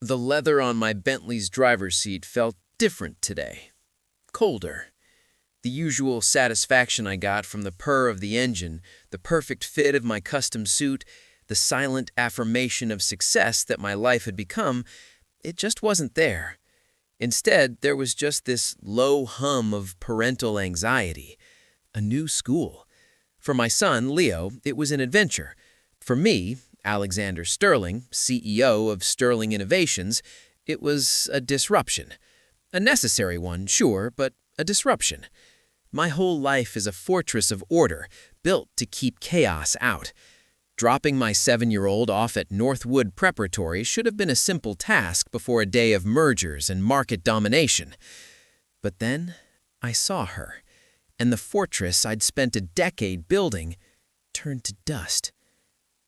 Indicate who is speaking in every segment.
Speaker 1: The leather on my Bentley's driver's seat felt different today. Colder. The usual satisfaction I got from the purr of the engine, the perfect fit of my custom suit, the silent affirmation of success that my life had become, it just wasn't there. Instead, there was just this low hum of parental anxiety. A new school. For my son, Leo, it was an adventure. For me, Alexander Sterling, CEO of Sterling Innovations, it was a disruption. A necessary one, sure, but a disruption. My whole life is a fortress of order, built to keep chaos out. Dropping my 7-year-old off at Northwood Preparatory should have been a simple task before a day of mergers and market domination. But then I saw her, and the fortress I'd spent a decade building turned to dust.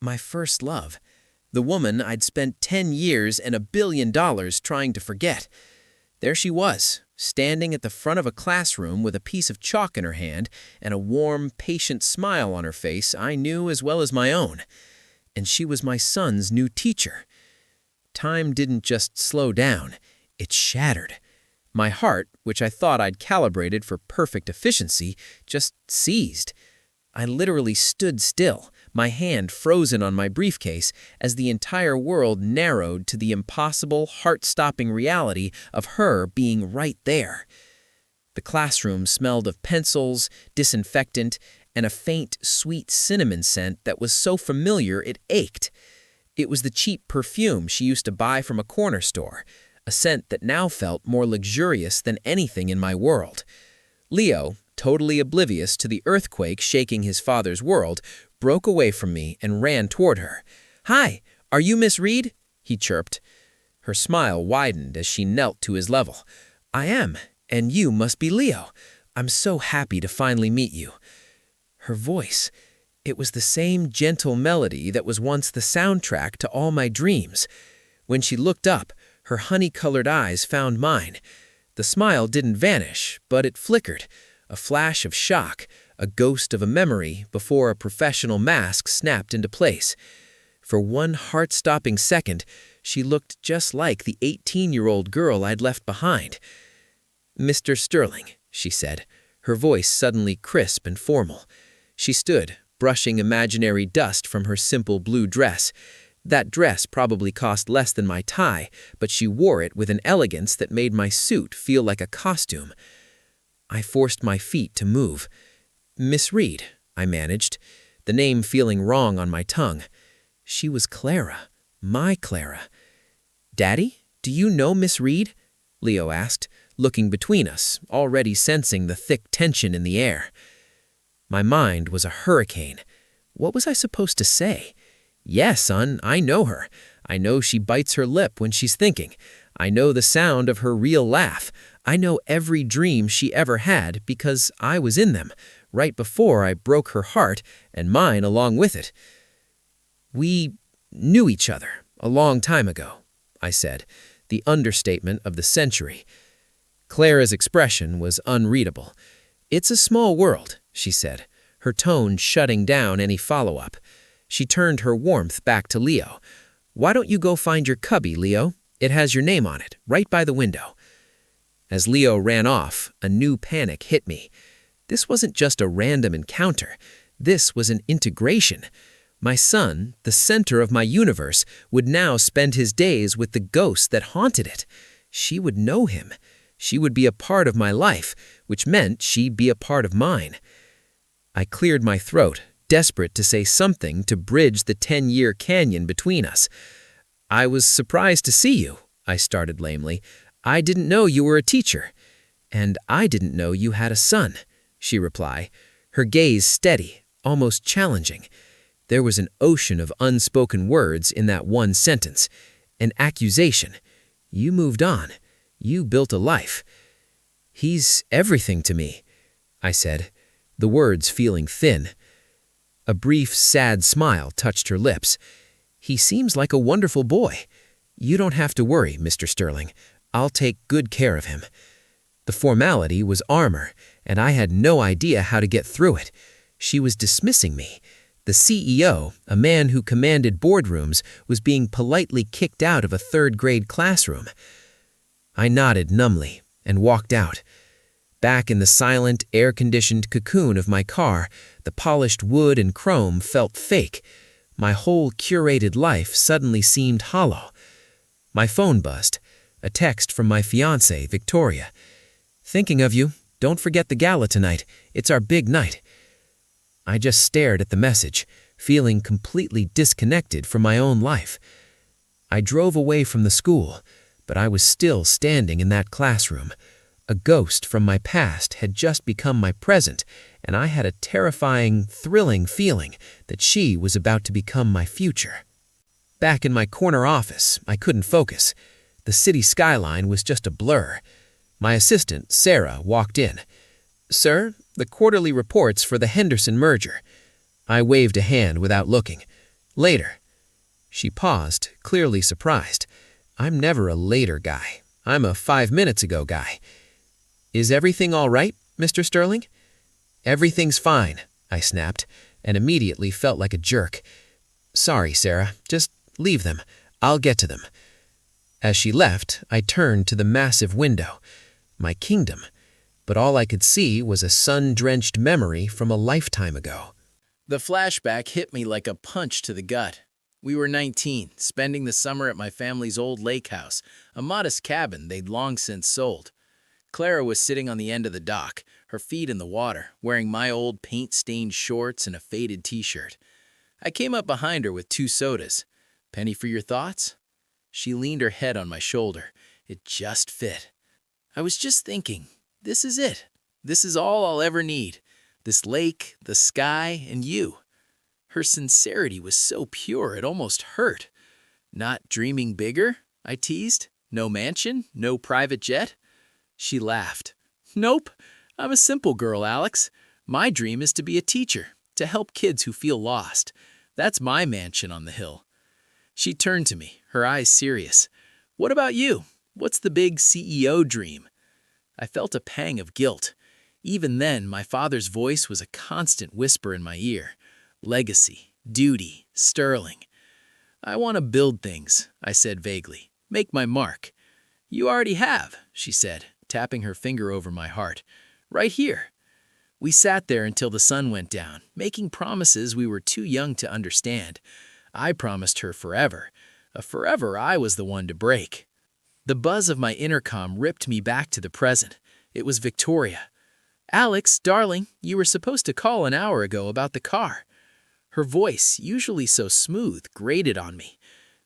Speaker 1: My first love, the woman I'd spent 10 years and $1 billion trying to forget. There she was, standing at the front of a classroom with a piece of chalk in her hand and a warm, patient smile on her face I knew as well as my own. And she was my son's new teacher. Time didn't just slow down, it shattered. My heart, which I thought I'd calibrated for perfect efficiency, just seized. I literally stood still, my hand frozen on my briefcase, as the entire world narrowed to the impossible, heart-stopping reality of her being right there. The classroom smelled of pencils, disinfectant, and a faint, sweet cinnamon scent that was so familiar it ached. It was the cheap perfume she used to buy from a corner store, a scent that now felt more luxurious than anything in my world. Leo, totally oblivious to the earthquake shaking his father's world, broke away from me and ran toward her. "Hi, are you Miss Reed?" he chirped. Her smile widened as she knelt to his level. "I am, and you must be Leo. I'm so happy to finally meet you." Her voice, it was the same gentle melody that was once the soundtrack to all my dreams. When she looked up, her honey-colored eyes found mine. The smile didn't vanish, but it flickered. A flash of shock, a ghost of a memory before a professional mask snapped into place. For one heart-stopping second, she looked just like the 18-year-old girl I'd left behind. "Mr. Sterling," she said, her voice suddenly crisp and formal. She stood, brushing imaginary dust from her simple blue dress. That dress probably cost less than my tie, but she wore it with an elegance that made my suit feel like a costume. I forced my feet to move. "Miss Reed," I managed, the name feeling wrong on my tongue. She was Clara, my Clara. "Daddy, do you know Miss Reed?" Leo asked, looking between us, already sensing the thick tension in the air. My mind was a hurricane. What was I supposed to say? "Yes, son, I know her. I know she bites her lip when she's thinking. I know the sound of her real laugh. I know every dream she ever had because I was in them, right before I broke her heart and mine along with it." "We knew each other a long time ago," I said, the understatement of the century. Clara's expression was unreadable. "It's a small world," she said, her tone shutting down any follow-up. She turned her warmth back to Leo. "Why don't you go find your cubby, Leo? It has your name on it, right by the window." As Leo ran off, a new panic hit me. This wasn't just a random encounter. This was an integration. My son, the center of my universe, would now spend his days with the ghost that haunted it. She would know him. She would be a part of my life, which meant she'd be a part of mine. I cleared my throat, desperate to say something to bridge the 10-year canyon between us. "I was surprised to see you," I started lamely. "I didn't know you were a teacher." "And I didn't know you had a son," she replied, her gaze steady, almost challenging. There was an ocean of unspoken words in that one sentence. An accusation. You moved on. You built a life. "He's everything to me," I said, the words feeling thin. A brief, sad smile touched her lips. "He seems like a wonderful boy. You don't have to worry, Mr. Sterling. I'll take good care of him." The formality was armor, and I had no idea how to get through it. She was dismissing me. The CEO, a man who commanded boardrooms, was being politely kicked out of a third-grade classroom. I nodded numbly and walked out. Back in the silent, air-conditioned cocoon of my car, the polished wood and chrome felt fake. My whole curated life suddenly seemed hollow. My phone buzzed. A text from my fiancée, Victoria. "Thinking of you. Don't forget the gala tonight. It's our big night." I just stared at the message, feeling completely disconnected from my own life. I drove away from the school, but I was still standing in that classroom. A ghost from my past had just become my present, and I had a terrifying, thrilling feeling that she was about to become my future. Back in my corner office, I couldn't focus. The city skyline was just a blur. My assistant, Sarah, walked in. "Sir, the quarterly reports for the Henderson merger." I waved a hand without looking. "Later." She paused, clearly surprised. I'm never a later guy. I'm a 5 minutes ago guy. "Is everything all right, Mr. Sterling?" "Everything's fine," I snapped, and immediately felt like a jerk. "Sorry, Sarah. Just leave them. I'll get to them." As she left, I turned to the massive window. My kingdom. But all I could see was a sun-drenched memory from a lifetime ago. The flashback hit me like a punch to the gut. We were 19, spending the summer at my family's old lake house, a modest cabin they'd long since sold. Clara was sitting on the end of the dock, her feet in the water, wearing my old paint-stained shorts and a faded t-shirt. I came up behind her with 2 sodas. "Penny for your thoughts?" She leaned her head on my shoulder. It just fit. "I was just thinking, this is it. This is all I'll ever need. This lake, the sky, and you." Her sincerity was so pure it almost hurt. "Not dreaming bigger?" I teased. "No mansion? No private jet?" She laughed. "Nope. I'm a simple girl, Alex. My dream is to be a teacher, to help kids who feel lost. That's my mansion on the hill." She turned to me, her eyes serious. "What about you? What's the big CEO dream?" I felt a pang of guilt. Even then, my father's voice was a constant whisper in my ear. Legacy, duty, Sterling. "I want to build things," I said vaguely. "Make my mark." "You already have," she said, tapping her finger over my heart. "Right here." We sat there until the sun went down, making promises we were too young to understand. I promised her forever. A forever I was the one to break. The buzz of my intercom ripped me back to the present. It was Victoria. "Alex, darling, you were supposed to call an hour ago about the car." Her voice, usually so smooth, grated on me.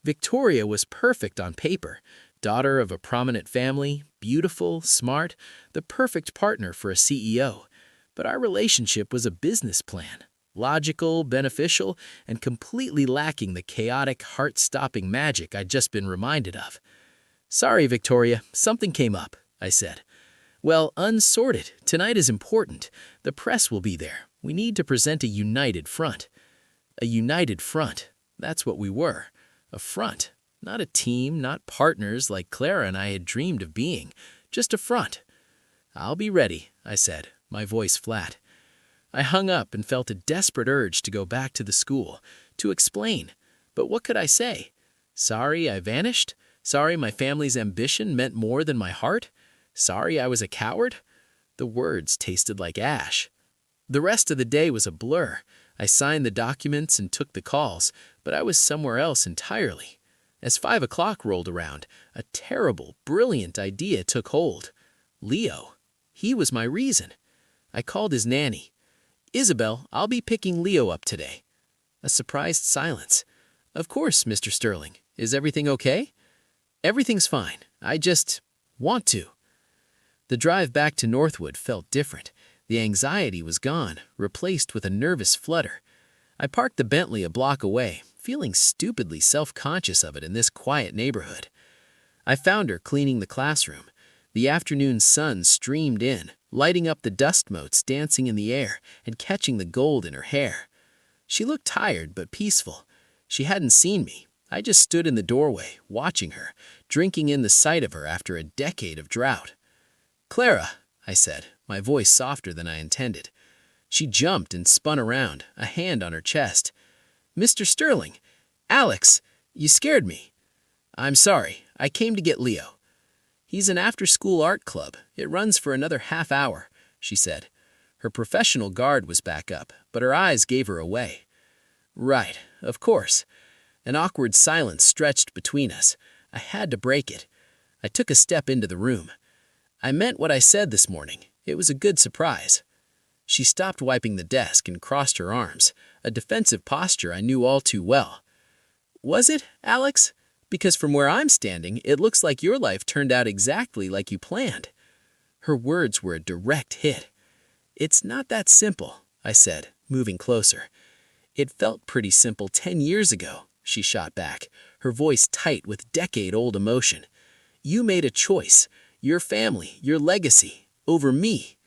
Speaker 1: Victoria was perfect on paper. Daughter of a prominent family, beautiful, smart, the perfect partner for a CEO. But our relationship was a business plan. Logical, beneficial, and completely lacking the chaotic, heart-stopping magic I'd just been reminded of. "Sorry, Victoria, something came up," I said. "Well, unsorted. Tonight is important. The press will be there. We need to present a united front." A united front. That's what we were. A front. Not a team, not partners like Clara and I had dreamed of being. Just a front. "I'll be ready," I said, my voice flat. I hung up and felt a desperate urge to go back to the school, to explain. But what could I say? Sorry I vanished? Sorry my family's ambition meant more than my heart? Sorry I was a coward? The words tasted like ash. The rest of the day was a blur. I signed the documents and took the calls, but I was somewhere else entirely. As 5 o'clock rolled around, a terrible, brilliant idea took hold. Leo. He was my reason. I called his nanny. "Isabel, I'll be picking Leo up today." A surprised silence. "Of course, Mr. Sterling. Is everything okay?" "Everything's fine. I just want to." The drive back to Northwood felt different. The anxiety was gone, replaced with a nervous flutter. I parked the Bentley a block away, feeling stupidly self-conscious of it in this quiet neighborhood. I found her cleaning the classroom. The afternoon sun streamed in, lighting up the dust motes dancing in the air and catching the gold in her hair. She looked tired but peaceful. She hadn't seen me. I just stood in the doorway, watching her, drinking in the sight of her after a decade of drought. "Clara," I said, my voice softer than I intended. She jumped and spun around, a hand on her chest. "Mr. Sterling! Alex! You scared me." "I'm sorry. I came to get Leo." "He's an after-school art club. It runs for another half hour," she said. Her professional guard was back up, but her eyes gave her away. "Right, of course." An awkward silence stretched between us. I had to break it. I took a step into the room. "I meant what I said this morning. It was a good surprise." She stopped wiping the desk and crossed her arms, a defensive posture I knew all too well. "Was it, Alex? Because from where I'm standing, it looks like your life turned out exactly like you planned." Her words were a direct hit. "It's not that simple," I said, moving closer. "It felt pretty simple 10 years ago," she shot back, her voice tight with decade-old emotion. "You made a choice, your family, your legacy, over me.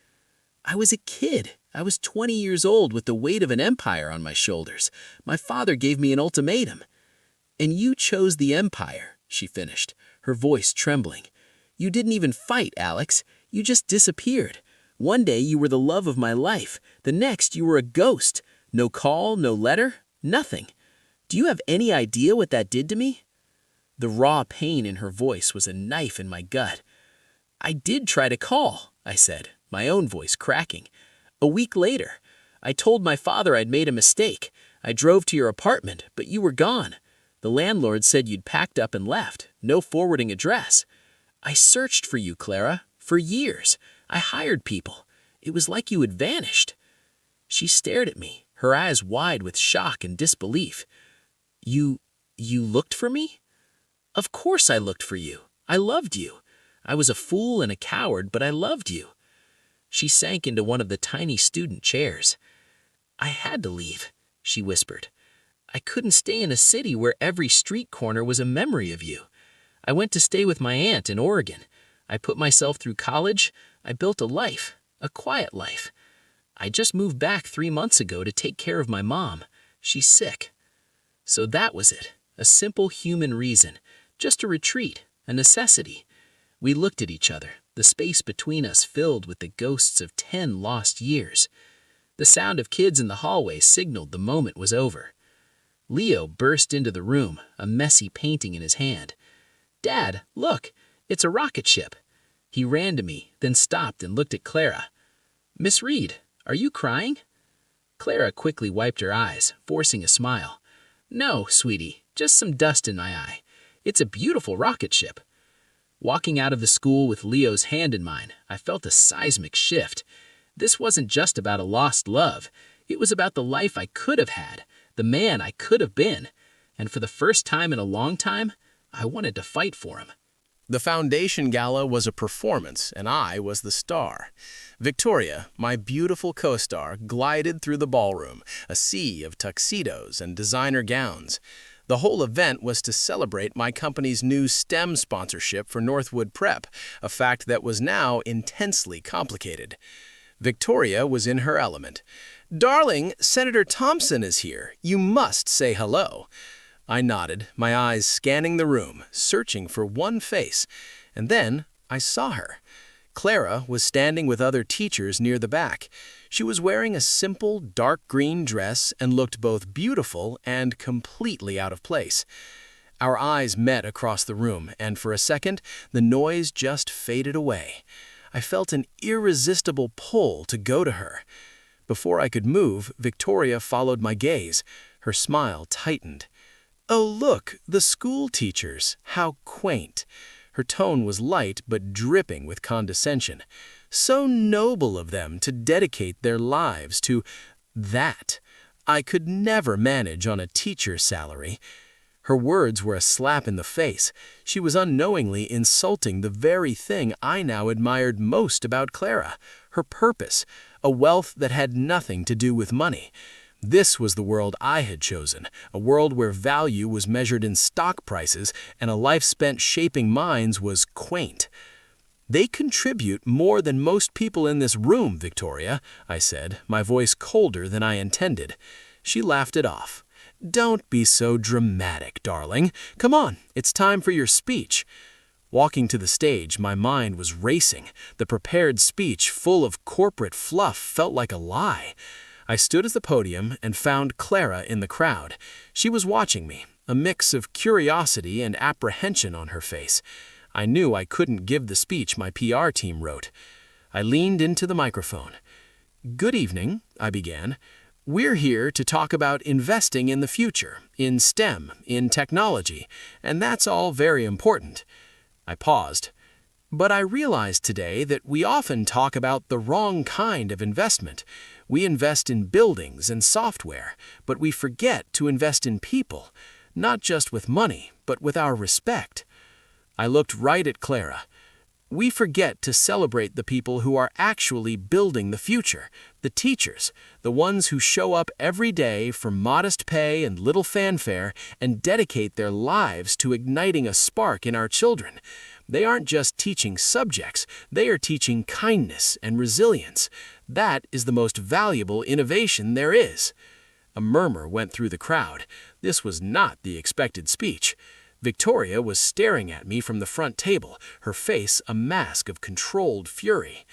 Speaker 1: I was a kid. I was 20 years old with the weight of an empire on my shoulders. My father gave me an ultimatum. And you chose the empire," she finished, her voice trembling. "You didn't even fight, Alex. You just disappeared. One day you were the love of my life. The next you were a ghost. No call, no letter, nothing. Do you have any idea what that did to me?" The raw pain in her voice was a knife in my gut. "I did try to call," I said, my own voice cracking. "A week later, I told my father I'd made a mistake. I drove to your apartment, but you were gone. The landlord said you'd packed up and left, no forwarding address. I searched for you, Clara, for years. I hired people. It was like you had vanished." She stared at me, her eyes wide with shock and disbelief. You looked for me?" "Of course I looked for you. I loved you. I was a fool and a coward, but I loved you." She sank into one of the tiny student chairs. "I had to leave," she whispered. "I couldn't stay in a city where every street corner was a memory of you. I went to stay with my aunt in Oregon. I put myself through college. I built a life, a quiet life. I just moved back 3 months ago to take care of my mom. She's sick." So that was it, a simple human reason, just a retreat, a necessity. We looked at each other, the space between us filled with the ghosts of 10 lost years. The sound of kids in the hallway signaled the moment was over. Leo burst into the room, a messy painting in his hand. "Dad, look, it's a rocket ship." He ran to me, then stopped and looked at Clara. "Miss Reed, are you crying?" Clara quickly wiped her eyes, forcing a smile. "No, sweetie, just some dust in my eye. It's a beautiful rocket ship." Walking out of the school with Leo's hand in mine, I felt a seismic shift. This wasn't just about a lost love. It was about the life I could have had, the man I could have been. And for the first time in a long time, I wanted to fight for him.
Speaker 2: The Foundation Gala was a performance, and I was the star. Victoria, my beautiful co-star, glided through the ballroom, a sea of tuxedos and designer gowns. The whole event was to celebrate my company's new STEM sponsorship for Northwood Prep, a fact that was now intensely complicated. Victoria was in her element. "Darling, Senator Thompson is here. You must say hello." I nodded, my eyes scanning the room, searching for one face, and then I saw her. Clara was standing with other teachers near the back. She was wearing a simple, dark green dress and looked both beautiful and completely out of place. Our eyes met across the room, and for a second, the noise just faded away. I felt an irresistible pull to go to her. Before I could move, Victoria followed my gaze. Her smile tightened. "Oh, look, the school teachers. How quaint." Her tone was light but dripping with condescension. So noble of them to dedicate their lives to that. I could never manage on a teacher's salary. Her words were a slap in the face. She was unknowingly insulting the very thing I now admired most about Clara, her purpose, a wealth that had nothing to do with money. This was the world I had chosen, a world where value was measured in stock prices and a life spent shaping minds was quaint. "They contribute more than most people in this room, Victoria," I said, my voice colder than I intended. She laughed it off. "Don't be so dramatic, darling. Come on, it's time for your speech." Walking to the stage, my mind was racing. The prepared speech, full of corporate fluff, felt like a lie. I stood at the podium and found Clara in the crowd. She was watching me, a mix of curiosity and apprehension on her face. I knew I couldn't give the speech my PR team wrote. I leaned into the microphone. "Good evening," I began. "We're here to talk about investing in the future, in STEM, in technology, and that's all very important." I paused. "But I realized today that we often talk about the wrong kind of investment. We invest in buildings and software, but we forget to invest in people, not just with money, but with our respect." I looked right at Clara. "We forget to celebrate the people who are actually building the future, the teachers, the ones who show up every day for modest pay and little fanfare and dedicate their lives to igniting a spark in our children. They aren't just teaching subjects, they are teaching kindness and resilience. That is the most valuable innovation there is." A murmur went through the crowd. This was not the expected speech. Victoria was staring at me from the front table, her face a mask of controlled fury.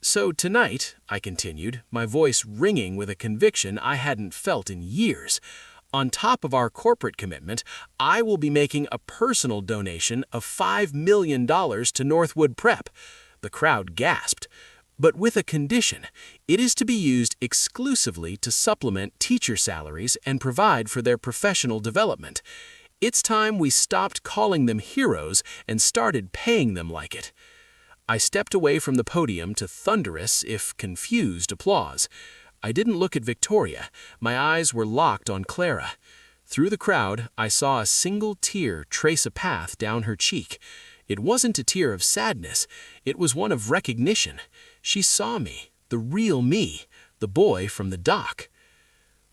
Speaker 2: "So tonight," I continued, my voice ringing with a conviction I hadn't felt in years, "on top of our corporate commitment, I will be making a personal donation of $5 million to Northwood Prep." The crowd gasped. "But with a condition. It is to be used exclusively to supplement teacher salaries and provide for their professional development. It's time we stopped calling them heroes and started paying them like it." I stepped away from the podium to thunderous, if confused, applause. I didn't look at Victoria. My eyes were locked on Clara. Through the crowd, I saw a single tear trace a path down her cheek. It wasn't a tear of sadness. It was one of recognition. She saw me, the real me, the boy from the dock.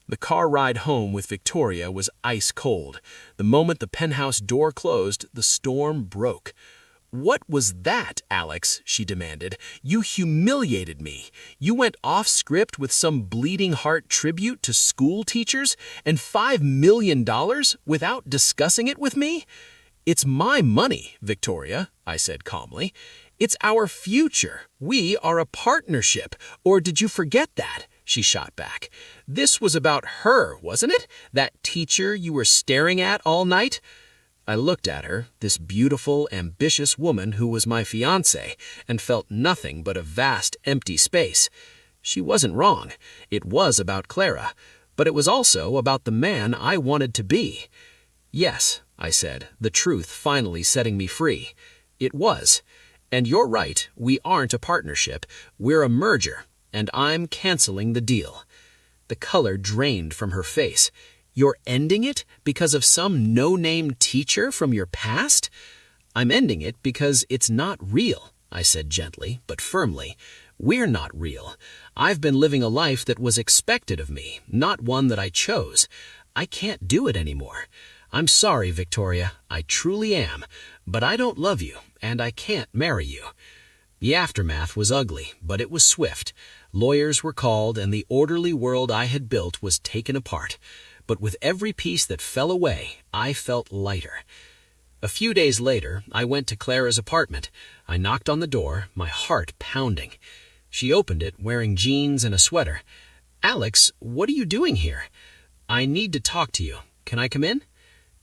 Speaker 2: The car ride home with Victoria was ice cold. The moment the penthouse door closed, the storm broke. "What was that, Alex?" she demanded. "You humiliated me. You went off script with some bleeding heart tribute to school teachers and $5 million without discussing it with me?" "It's my money, Victoria," I said calmly. "It's our future. We are a partnership. Or did you forget that?" she shot back. "This was about her, wasn't it? That teacher you were staring at all night?" I looked at her, this beautiful, ambitious woman who was my fiancé, and felt nothing but a vast, empty space. She wasn't wrong. It was about Clara, but it was also about the man I wanted to be. "Yes," I said, the truth finally setting me free. "It was. And you're right, we aren't a partnership. We're a merger, and I'm canceling the deal." The color drained from her face. "You're ending it because of some no-name teacher from your past?" "I'm ending it because it's not real," I said gently, but firmly. "We're not real. I've been living a life that was expected of me, not one that I chose. I can't do it anymore. I'm sorry, Victoria, I truly am, but I don't love you, and I can't marry you." The aftermath was ugly, but it was swift. Lawyers were called, and the orderly world I had built was taken apart. But with every piece that fell away, I felt lighter. A few days later, I went to Clara's apartment. I knocked on the door, my heart pounding. She opened it, wearing jeans and a sweater. "Alex, what are you doing here?" "I need to talk to you. Can I come in?"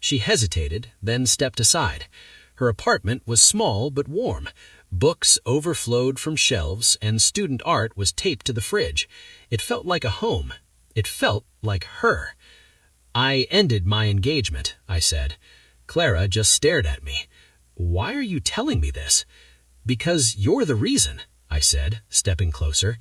Speaker 2: She hesitated, then stepped aside. Her apartment was small but warm. Books overflowed from shelves, and student art was taped to the fridge. It felt like a home. It felt like her. "I ended my engagement," I said. Clara just stared at me. "Why are you telling me this?" "Because you're the reason," I said, stepping closer.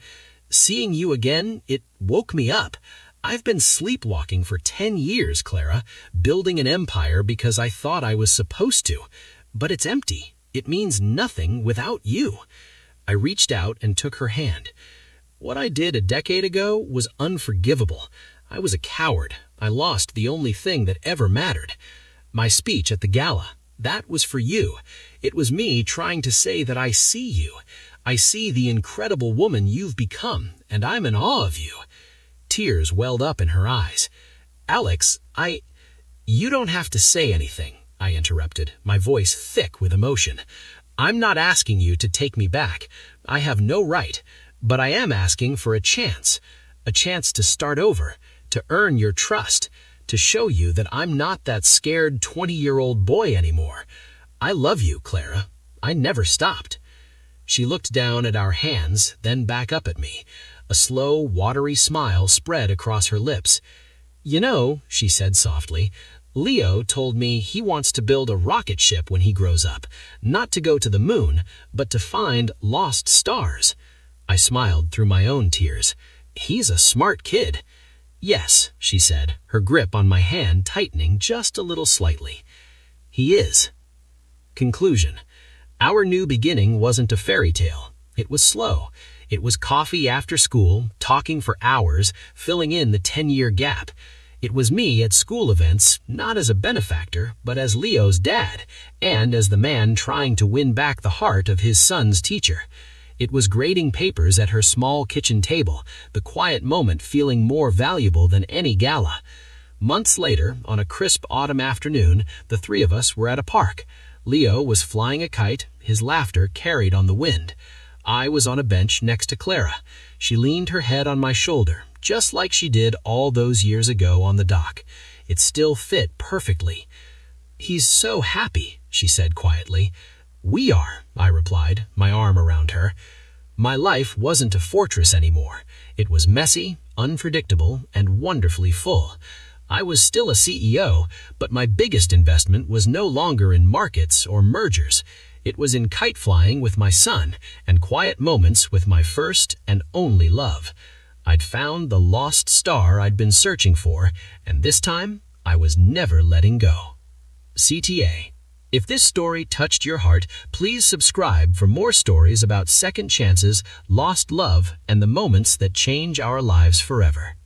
Speaker 2: "Seeing you again, it woke me up. I've been sleepwalking for 10 years, Clara, building an empire because I thought I was supposed to. But it's empty. It means nothing without you." I reached out and took her hand. "What I did a decade ago was unforgivable. I was a coward. I lost the only thing that ever mattered. My speech at the gala, that was for you. It was me trying to say that I see you. I see the incredible woman you've become, and I'm in awe of you." Tears welled up in her eyes. "Alex, You don't have to say anything. I interrupted, my voice thick with emotion. "I'm not asking you to take me back. I have no right. But I am asking for a chance to start over, to earn your trust, to show you that I'm not that scared 20-year-old boy anymore. I love you, Clara. I never stopped." She looked down at our hands, then back up at me. A slow, watery smile spread across her lips. "You know," she said softly, "Leo told me he wants to build a rocket ship when he grows up, not to go to the moon, but to find lost stars." I smiled through my own tears. "He's a smart kid." "Yes," she said, her grip on my hand tightening just a little slightly. "He is." Conclusion. Our new beginning wasn't a fairy tale. It was slow. It was coffee after school, talking for hours, filling in the 10-year gap. It was me at school events, not as a benefactor, but as Leo's dad, and as the man trying to win back the heart of his son's teacher. It was grading papers at her small kitchen table, the quiet moment feeling more valuable than any gala. Months later, on a crisp autumn afternoon, the three of us were at a park. Leo was flying a kite, his laughter carried on the wind. I was on a bench next to Clara. She leaned her head on my shoulder, just like she did all those years ago on the dock. It still fit perfectly. "He's so happy," she said quietly. "We are," I replied, my arm around her. My life wasn't a fortress anymore. It was messy, unpredictable, and wonderfully full. I was still a CEO, but my biggest investment was no longer in markets or mergers. It was in kite flying with my son and quiet moments with my first and only love. I'd found the lost star I'd been searching for, and this time I was never letting go. CTA. If this story touched your heart, please subscribe for more stories about second chances, lost love, and the moments that change our lives forever.